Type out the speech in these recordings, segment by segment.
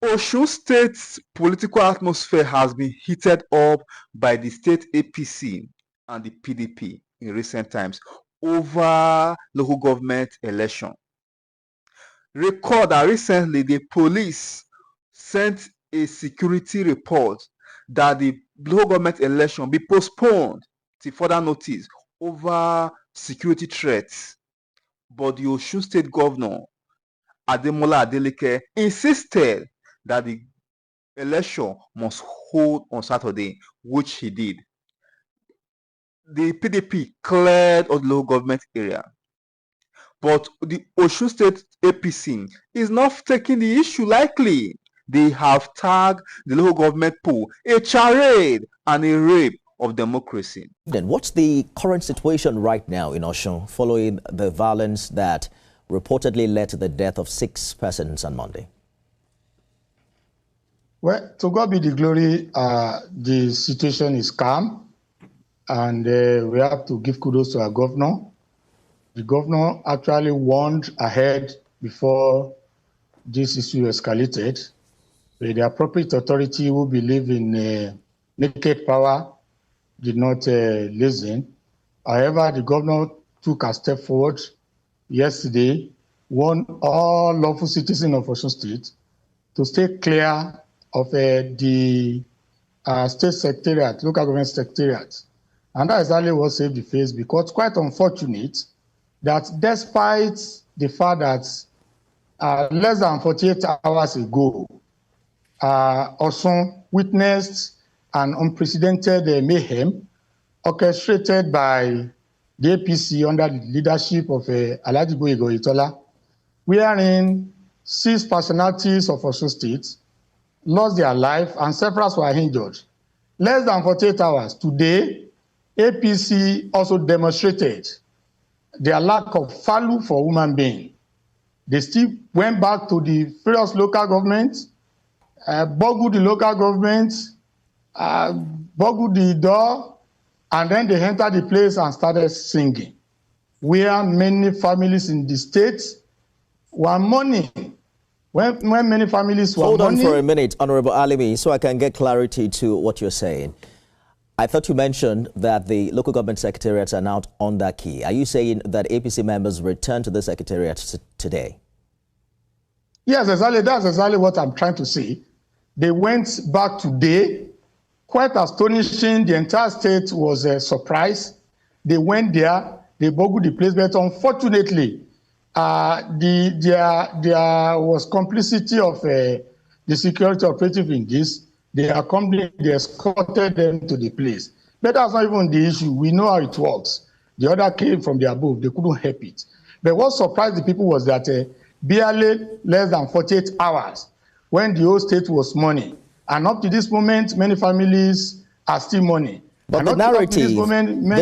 Osun State's political atmosphere has been heated up by the state APC and the PDP in recent times over local government election. Recall that recently the police sent a security report that the local government election be postponed till further notice over security threats. But the Osun State Governor, Adeleke, insisted that the election must hold on Saturday, which he did. The PDP cleared all the local government area, but the Osun State APC is not taking the issue lightly. They have tagged the local government pool a charade and a rape of democracy. Then what's the current situation right now in Osun following the violence that reportedly led to the death of 6 persons on Monday? Well, to God be the glory, the situation is calm, and we have to give kudos to our governor. The governor actually warned ahead before this issue escalated. The appropriate authority who believe in naked power did not listen. However, the governor took a step forward yesterday, warned all lawful citizens of Osun State to stay clear of the state secretariat, local government secretariat. And that exactly what saved the face, because quite unfortunate that despite the fact that less than 48 hours ago, Osun witnessed an unprecedented mayhem orchestrated by the APC under the leadership of Asue Ighodalo, wherein 6 personalities of Osun State lost their life and several were injured. Less than 48 hours today, APC also demonstrated their lack of value for human being. They still went back to the various local governments, boggled the local governments, boggled the door, and then they entered the place and started singing. Where many families in the state were mourning. When many families were Hold on mourning, for a minute, Honorable Alimi, so I can get clarity to what you're saying. I thought you mentioned that the local government secretariats are now under key. Are you saying that APC members returned to the secretariat today? Yes, exactly. That's exactly what I'm trying to say. They went back today. Quite astonishing. The entire state was surprised. They went there. They boggled the place, but unfortunately, there was complicity of the security operative in this. They escorted them to the place. But that's not even the issue. We know how it works. The order came from the above. They couldn't help it. But what surprised the people was that barely less than 48 hours when the whole state was mourning. And up to this moment, many families are still mourning. But the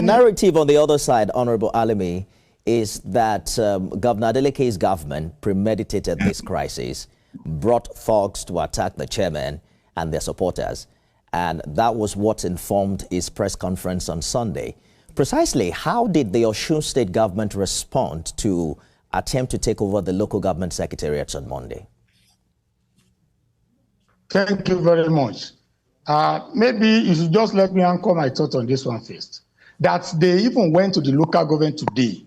narrative on the other side, Honorable Alimi, is that Governor Adeleke's government premeditated this crisis, brought thugs to attack the chairman and their supporters. And that was what informed his press conference on Sunday. Precisely, how did the Osun State government respond to attempt to take over the local government secretariats on Monday? Thank you very much. Maybe you should just let me anchor my thoughts on this one first. That they even went to the local government today,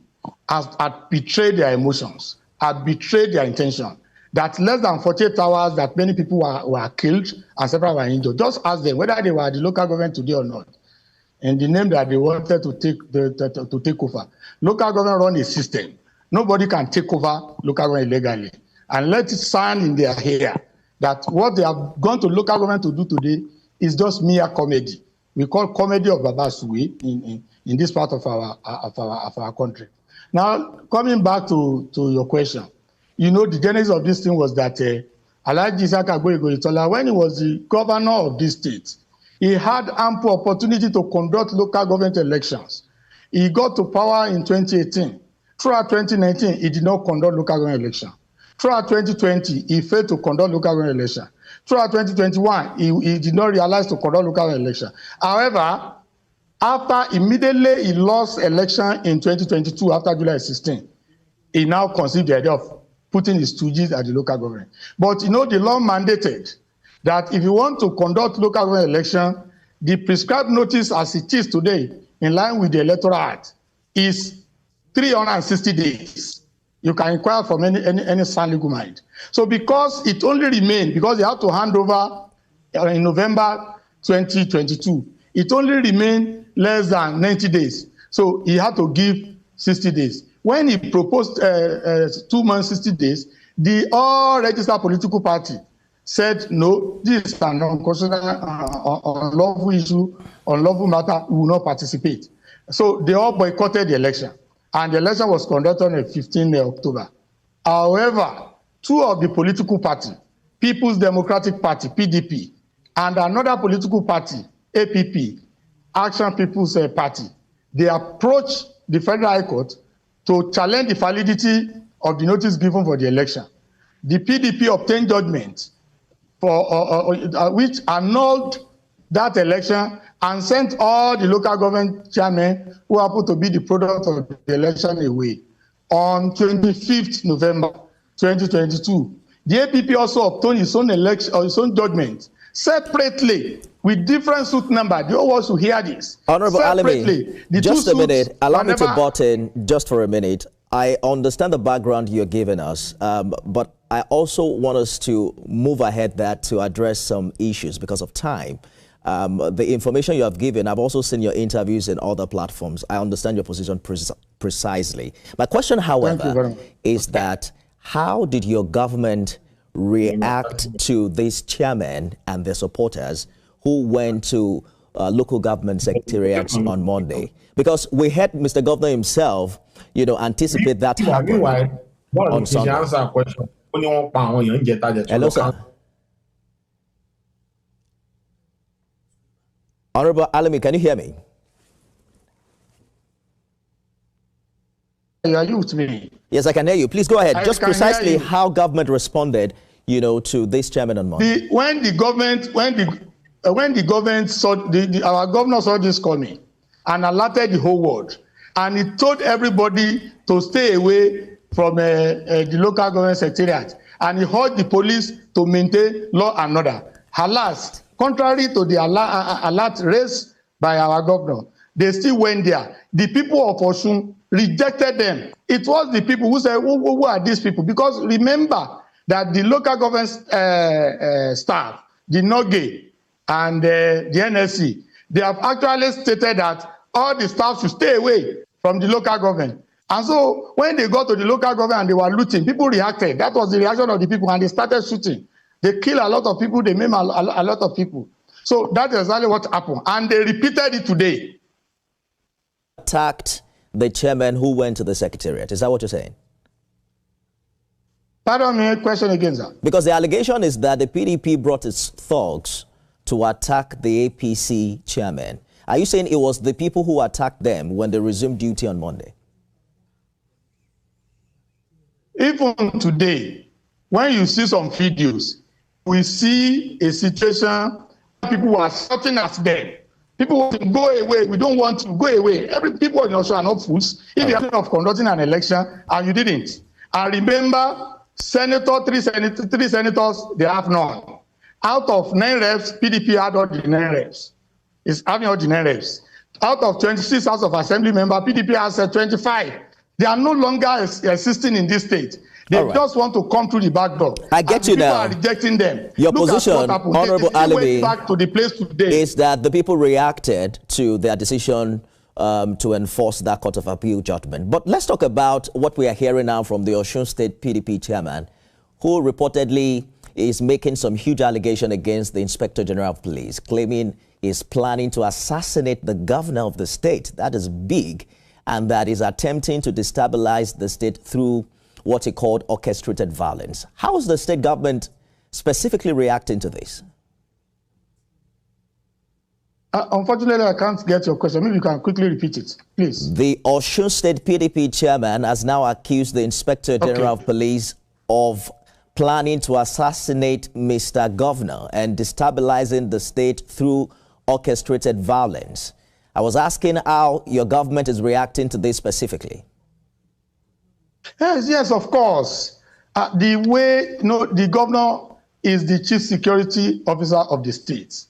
had betrayed their emotions, had betrayed their intention. That less than 48 hours that many people were killed and several were injured. Just ask them whether they were at the local government today or not. And the name that they wanted to take over. Local government run a system. Nobody can take over local government illegally. And let it sound in their hair that what they have gone to local government to do today is just mere comedy. We call comedy of Babasui in this part of our country. Now, coming back to your question, you know, the genesis of this thing was that Alhaji Ighodalo, when he was the governor of this state, he had ample opportunity to conduct local government elections. He got to power in 2018. Throughout 2019, he did not conduct local government election. Throughout 2020, he failed to conduct local government election. Throughout 2021, he did not realize to conduct local government election. However, after immediately he lost election in 2022 after July 16, he now conceived the idea of putting his stooges at the local government. But you know, the law mandated that if you want to conduct local government election, the prescribed notice as it is today, in line with the Electoral Act, is 360 days. You can inquire from any sound legal mind. So because it only remained, because they had to hand over in November 2022, it only remained less than 90 days. So he had to give 60 days. When he proposed 2 months, 60 days, the all registered political party said, no, this is an unconstitutional, unlawful issue, unlawful matter, we will not participate. So they all boycotted the election, and the election was conducted on the 15th of October. However, 2 of the political parties, People's Democratic Party, PDP, and another political party, APP, Action People's Party, they approached the Federal High Court to challenge the validity of the notice given for the election. The PDP obtained judgment for which annulled that election and sent all the local government chairmen who happened to be the product of the election away. On 25th November 2022, the APP also obtained its own election or its own judgment separately with different suit number. They all want to hear this. Honorable Alimi, just a minute. Allow me to butt in just for a minute. I understand the background you're giving us, but I also want us to move ahead to address some issues because of time. The information you have given, I've also seen your interviews in other platforms. I understand your position precisely. My question, however, is that how did your government react to these chairmen and their supporters who went to local government secretariats on Monday? Because we heard Mr. Governor himself, anticipate that happening on Sunday. Hello, sir. Honorable Alimi, can you hear me? Are you with me? Yes, I can hear you. Please go ahead. Just precisely how government responded, to this chairman on Monday. When the government saw our governor saw this coming and alerted the whole world, and he told everybody to stay away from the local government secretariat, and he urged the police to maintain law and order. Alas, contrary to the alert raised by our governor, they still went there. The people of Osun rejected them. It was the people who said, who are these people? Because remember that the local government staff, the NOGE and the NSC, they have actually stated that all the staff should stay away from the local government. And so when they got to the local government and they were looting, people reacted. That was the reaction of the people, and they started shooting. They killed a lot of people, they maimed a lot of people. So that is exactly what happened. And they repeated it today. Attacked the chairman who went to the secretariat. Is that what you're saying? Pardon me, question again, sir. Because the allegation is that the PDP brought its thugs to attack the APC chairman. Are you saying it was the people who attacked them when they resumed duty on Monday? Even today, when you see some videos, we see a situation where people are shouting at them. People want to go away. We don't want to go away. People in Australia are not fools. If you're thinking of conducting an election and you didn't, and remember, three senators, they have none. Out of 9 reps, PDP had all the 9 reps. It's having all the 9 reps. Out of 26 House of Assembly members, PDP has 25. They are no longer existing in this state. They just want to come through the back door. I get you now. People are rejecting them. Your position, Honorable Alimi, back to the place today is that the people reacted to their decision to enforce that Court of Appeal judgment. But let's talk about what we are hearing now from the Osun State PDP chairman, who reportedly is making some huge allegation against the Inspector General of Police, claiming he's planning to assassinate the governor of the state. That is big, and that is attempting to destabilize the state through what he called orchestrated violence. How is the state government specifically reacting to this? Unfortunately, I can't get your question. Maybe you can quickly repeat it, please. The Osun State PDP chairman has now accused the Inspector General of Police of planning to assassinate Mr. Governor and destabilizing the state through orchestrated violence. I was asking how your government is reacting to this specifically. Yes, of course. The way, the governor is the chief security officer of the state.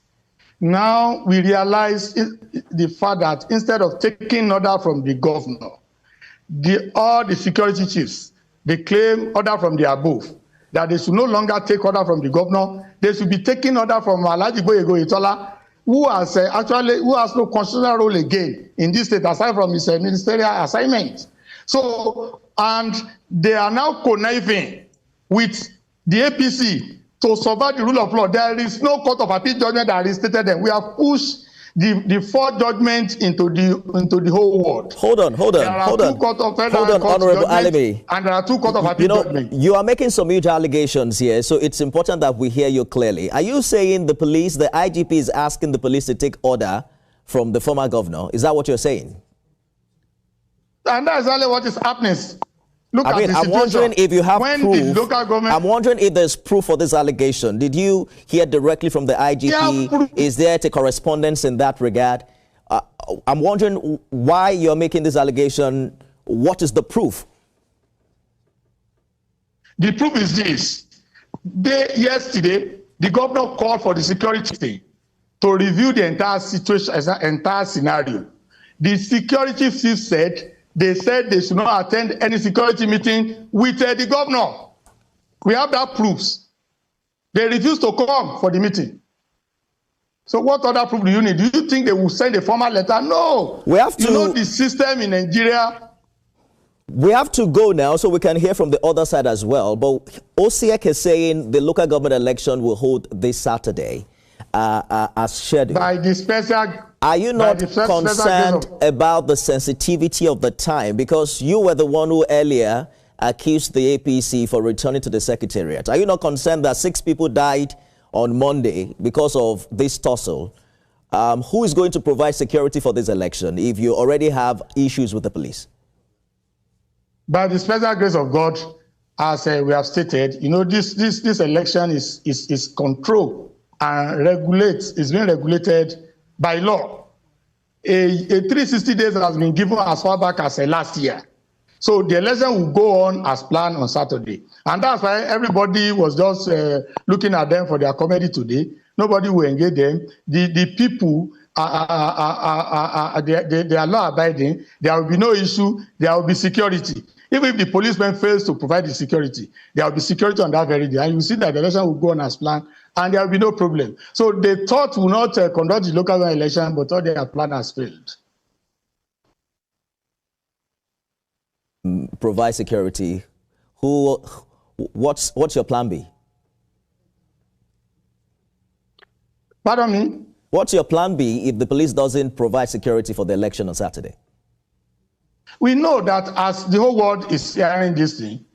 Now we realize the fact that instead of taking order from the governor, all the security chiefs, they claim order from the above, that they should no longer take order from the governor. They should be taking order from Alhaji Gboyega Oyetola, who has no constitutional role again in this state aside from his ministerial assignment. So, and they are now conniving with the APC to subvert the rule of law. There is no court of appeal judgment that restated them. We have pushed the four judgments into the whole world. Hold on, Honorable Alimi. And there are two court of appeal judgments. You are making some huge allegations here, so it's important that we hear you clearly. Are you saying the IGP is asking the police to take order from the former governor? Is that what you're saying? And that's exactly what is happening. I'm wondering if you have proof. I'm wondering if there's proof for this allegation. Did you hear directly from the IGP? Is there a correspondence in that regard? I'm wondering why you're making this allegation. What is the proof? The proof is this. Yesterday, the governor called for the security team to review the entire situation, entire scenario. The security chief said they should not attend any security meeting with the governor. We have that proofs. They refused to come for the meeting. So what other proof do you need? Do you think they will send a formal letter? No. We have to. You know the system in Nigeria. We have to go now so we can hear from the other side as well. But OCEC is saying the local government election will hold this Saturday as scheduled. By the special. Are you not concerned about the sensitivity of the time? Because you were the one who earlier accused the APC for returning to the secretariat. Are you not concerned that 6 people died on Monday because of this tussle? Who is going to provide security for this election if you already have issues with the police? By the special grace of God, as we have stated, this election is controlled and is being regulated by law. A 360 days has been given as far back as last year. So the election will go on as planned on Saturday. And that's why everybody was just looking at them for their comedy today. Nobody will engage them. The people they are law-abiding. There will be no issue. There will be security. Even if the policeman fails to provide the security, there will be security on that very day. And you see that the election will go on as planned, and there will be no problem. So they thought will not conduct the local election, but all their plan has failed. Provide security. What's your plan B? Pardon me? What's your plan B if the police doesn't provide security for the election on Saturday? We know that as the whole world is hearing this thing,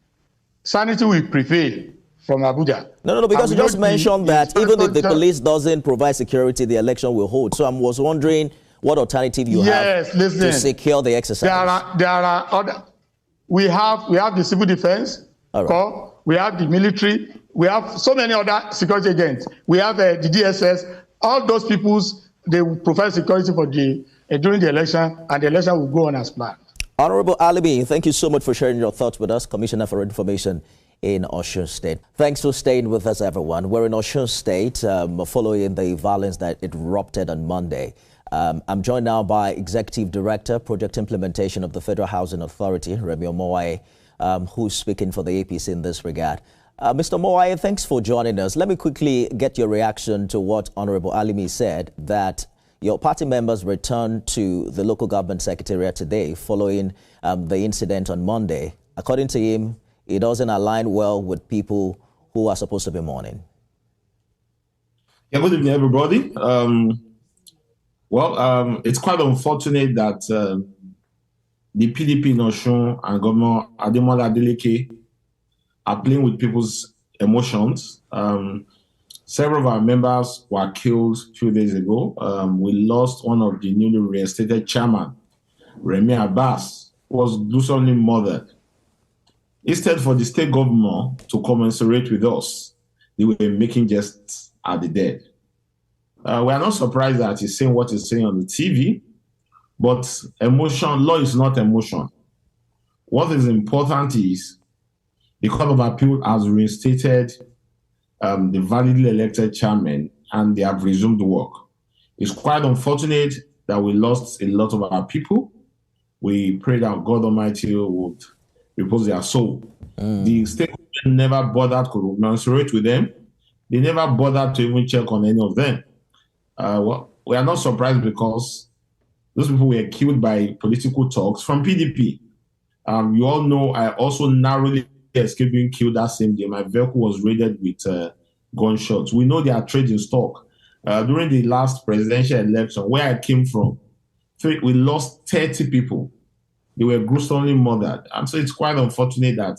sanity will prevail from Abuja. No, because you just mentioned that even if the police doesn't provide security, the election will hold. So I was wondering what alternative you have to secure the exercise. There are other. We have the civil defense corps, we have the military, we have so many other security agents. We have the DSS. All those peoples, they will provide security for during the election, and the election will go on as planned. Honorable Alimi, thank you so much for sharing your thoughts with us, Commissioner for Information in Osun State. Thanks for staying with us, everyone. We're in Osun State following the violence that erupted on Monday. I'm joined now by Executive Director, Project Implementation of the Federal Housing Authority, Remi Omowaye, who's speaking for the APC in this regard. Mr. Omowaye, thanks for joining us. Let me quickly get your reaction to what Honorable Alimi said, that your party members returned to the local government secretariat today following the incident on Monday. According to him, it doesn't align well with people who are supposed to be mourning. Yeah, good evening, everybody. It's quite unfortunate that the PDP in Osun and Governor Adeleke are playing with people's emotions. Several of our members were killed a few days ago. We lost one of the newly reinstated chairman, Remi Abbas, who was gruesomely murdered. Instead for the state government to commensurate with us, they were making jests at the dead. We are not surprised that he's saying what he's saying on the TV, but law is not emotion. What is important is The Court of Appeal has reinstated the validly elected chairman, and they have resumed work. It's quite unfortunate that we lost a lot of our people. We pray that God Almighty would repose their soul. The state never bothered to commensurate with them. They never bothered to even check on any of them. Well, we are not surprised because those people were killed by political talks from PDP. You all know I also narrowly escaped being killed that same day. My vehicle was raided with gunshots. We know they are trading stock. During the last presidential election, where I came from, we lost 30 people. They were gruesomely murdered. And so it's quite unfortunate that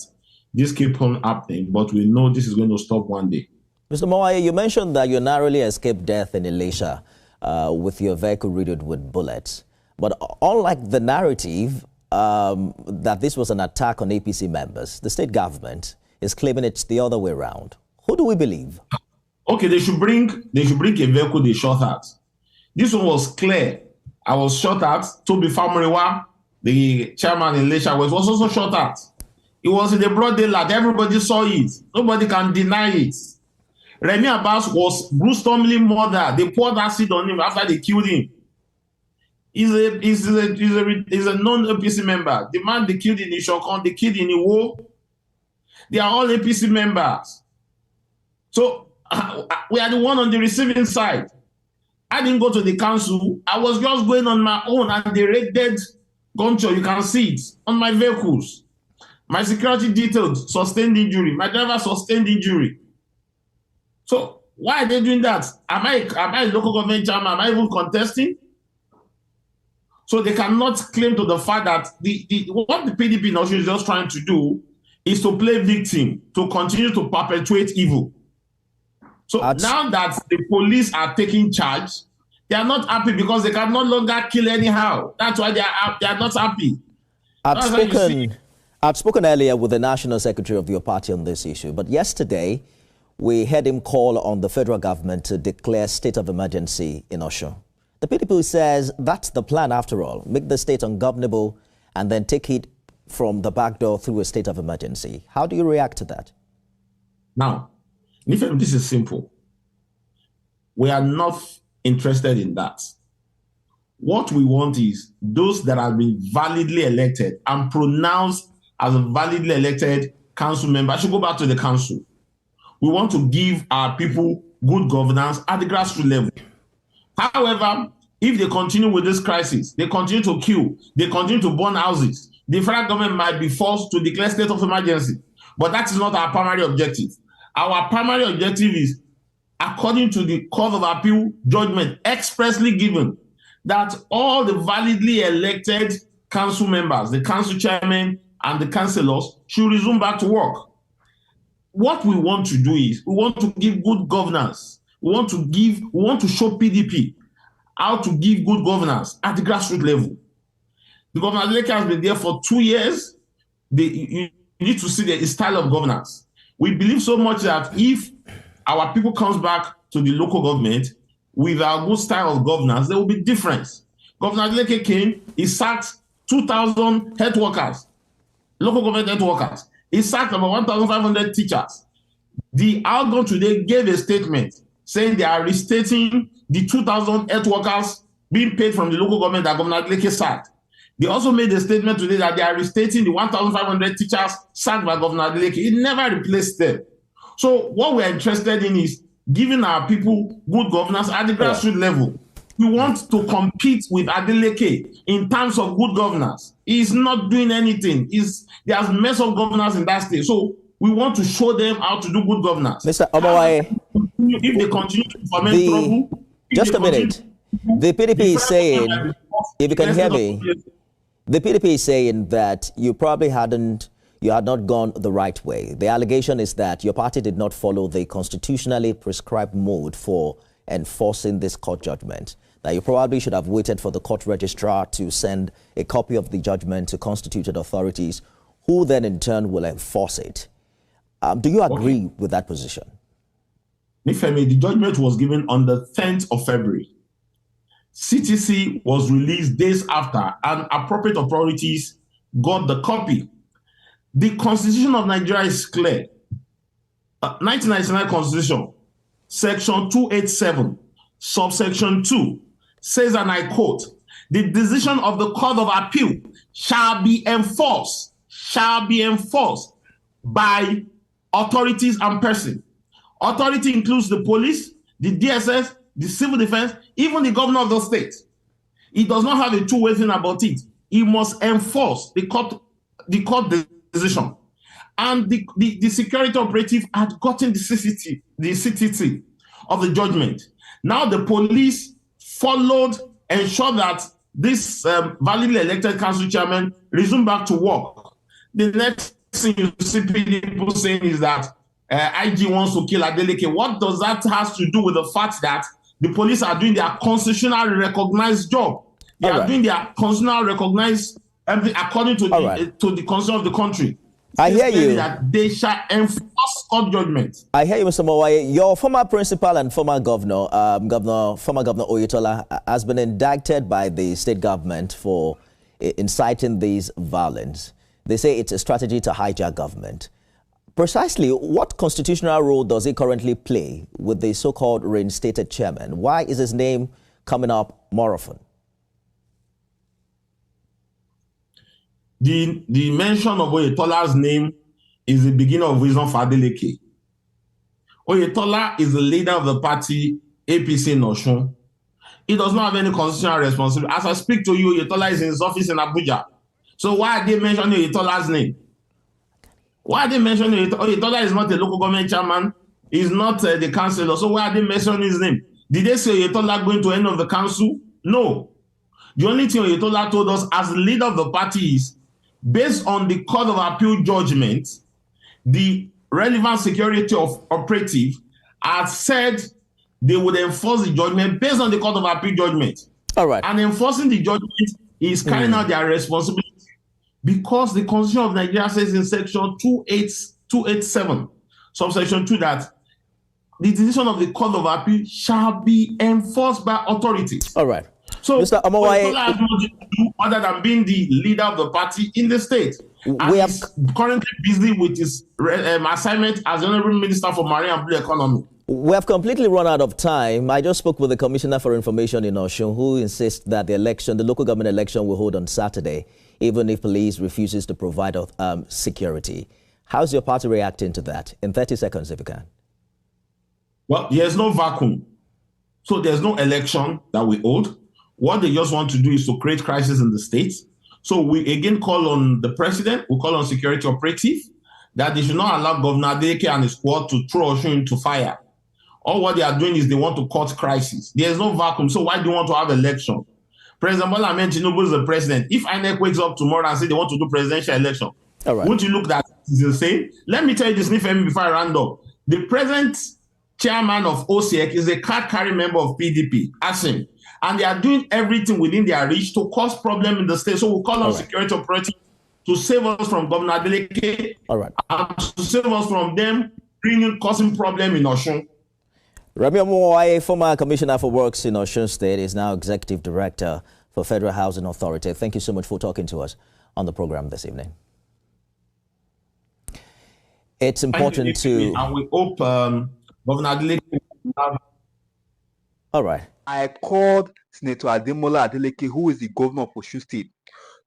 this keeps on happening, but we know this is going to stop one day. Mr. Moaye, you mentioned that you narrowly escaped death in Elisha with your vehicle riddled with bullets. But unlike the narrative that this was an attack on APC members, the state government is claiming it's the other way around. Who do we believe? Okay, they should bring a vehicle they shot at. This one was clear. I was shot at. Toby Famariwa, the chairman in Elisha, was also shot at. It was in the broad daylight. Everybody saw it. Nobody can deny it. Remi Abbas was gruesomely murdered. They poured acid on him after they killed him. He's a non-APC member. The man they killed in Ishokon, they killed in Iwo. They are all APC members. So we are the one on the receiving side. I didn't go to the council. I was just going on my own, and they raided gunshot. You can see it on my vehicles. My security details sustained injury. My driver sustained injury. So why are they doing that? Am I a local government chairman? Am I even contesting? So they cannot claim to the fact that what the PDP now is just trying to do is to play victim, to continue to perpetuate evil. So now that the police are taking charge, they are not happy because they can no longer kill anyhow. That's why they are not happy. I'd spoken earlier with the National Secretary of your party on this issue, but yesterday we heard him call on the federal government to declare state of emergency in Osun. The PDP says that's the plan after all, make the state ungovernable and then take it from the back door through a state of emergency. How do you react to that? Now, this is simple. We are not interested in that. What we want is those that have been validly elected and pronounced as a validly elected council member should go back to the council. We want to give our people good governance at the grassroots level. However, if they continue with this crisis, they continue to kill, they continue to burn houses, the federal government might be forced to declare state of emergency. But that is not our primary objective. Our primary objective is, according to the Court of Appeal judgment expressly given, that all the validly elected council members, the council chairman and the councillors should resume back to work. What we want to do is, we want to give good governance. We want to show PDP how to give good governance at the grassroots level. The governor Adeleke has been there for 2 years. You need to see the style of governance. We believe so much that if our people comes back to the local government with our good style of governance, there will be difference. Governor Adeleke came, he sacked 2,000 health workers, local government health workers. He sacked about 1,500 teachers. The outcome today gave a statement saying they are restating the 2,000 health workers being paid from the local government that Governor Adeleke sacked. They also made a statement today that they are restating the 1,500 teachers sacked by Governor Adeleke. He never replaced them. So what we're interested in is giving our people good governance at the grassroots level. We want to compete with Adeleke in terms of good governance. He's not doing anything. There's mess of governance in that state. So we want to show them how to do good governance. Mr. Obawaye, if they continue to foment trouble... Just a minute. The PDP is saying, if you can hear me, the PDP is saying that you probably had not gone the right way. The allegation is that your party did not follow the constitutionally prescribed mode for enforcing this court judgment. That you probably should have waited for the court registrar to send a copy of the judgment to constituted authorities, who then in turn will enforce it. Do you agree with that position? Nifemi, the judgment was given on the 10th of February. CTC was released days after, and appropriate authorities got the copy. The Constitution of Nigeria is clear. 1999 Constitution, Section 287, subsection 2, says, and I quote, the decision of the Court of Appeal shall be enforced by authorities and persons. Authority includes the police, the DSS, the civil defense, even the governor of the state. It does not have a two-way thing about it. He must enforce the court decision. And the security operative had gotten the CTT of the judgment. Now the police followed, ensured that this validly elected council chairman resumed back to work. The next thing you see people saying is that IG wants to kill Adeleke. What does that have to do with the fact that the police are doing their constitutionally recognized job? They are doing their constitutionally recognized according to the constitution of the country. I hear you. That they shall enforce court judgment. I hear you, Mr. Mowaye. Your former principal and former governor, former Governor Oyetola, has been indicted by the state government for inciting these violence. They say it's a strategy to hijack government. Precisely, what constitutional role does he currently play with the so-called reinstated chairman? Why is his name coming up more often? The mention of Oyetola's name is the beginning of reason for Adeleke. Oyetola is the leader of the party APC in Osun. He does not have any constitutional responsibility. As I speak to you, Oyetola is in his office in Abuja. So why are they mentioning Oyetola's name? Why are they mentioning Oyetola is not a local government chairman? He's not the councillor. So why are they mentioning his name? Did they say Oyetola going to end of the council? No. The only thing Oyetola told us as the leader of the party is, based on the Court of Appeal judgment, the relevant security operative has said they would enforce the judgment based on the Court of Appeal judgment. All right. And enforcing the judgment is carrying out their responsibility because the Constitution of Nigeria says in Section 287, subsection 2, that the decision of the Court of Appeal shall be enforced by authorities. All right. So, Mr. Amaewhule, has nothing to do other than being the leader of the party in the state. And he's currently busy with his assignment as Honorable Minister for Marine and Blue Economy. We have completely run out of time. I just spoke with the Commissioner for Information in Osun, who insists that the local government election will hold on Saturday, even if police refuses to provide security. How's your party reacting to that? In 30 seconds, if you can. Well, there's no vacuum. So there's no election that we hold. What they just want to do is to create crisis in the state. So we again call on the president, we call on security operative, that they should not allow Governor Adeleke and his squad to throw Osun into fire. All what they are doing is they want to cause crisis. There's no vacuum. So why do you want to have election? President Bola Ahmed Tinubu is the president. If INEC wakes up tomorrow and say they want to do presidential election, won't you look at it the same? Let me tell you this before I round up. The present chairman of OCEC is a card-carrying member of PDP, Asue. And they are doing everything within their reach to cause problem in the state. So we'll call on security operatives to save us from Governor Adeleke and to save us from them causing problem in Osun. Remi Omowaye, former Commissioner for Works in Osun State, is now Executive Director for Federal Housing Authority. Thank you so much for talking to us on the program this evening. It's important to... And we hope Governor Adeleke... All right. I called Senator Ademola Adeleke, who is the governor of Osun State,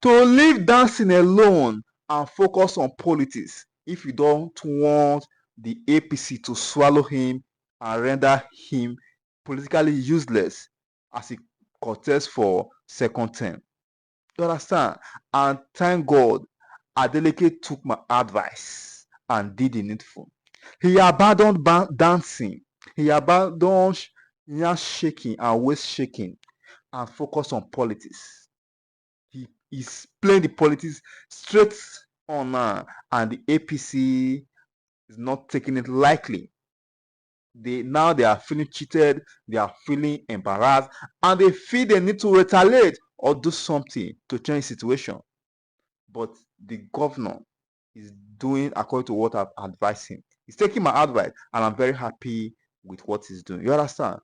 to leave dancing alone and focus on politics if you don't want the APC to swallow him and render him politically useless as he contests for second term. You understand? And thank God, Adeleke took my advice and did the needful. He abandoned dancing. He abandoned shaking and waist shaking and focus on politics. He is playing the politics straight on and the APC is not taking it lightly. They are feeling cheated, they are feeling embarrassed, and they feel they need to retaliate or do something to change the situation. But the governor is doing according to what I've advised him. He's taking my advice, and I'm very happy with what he's doing. You understand?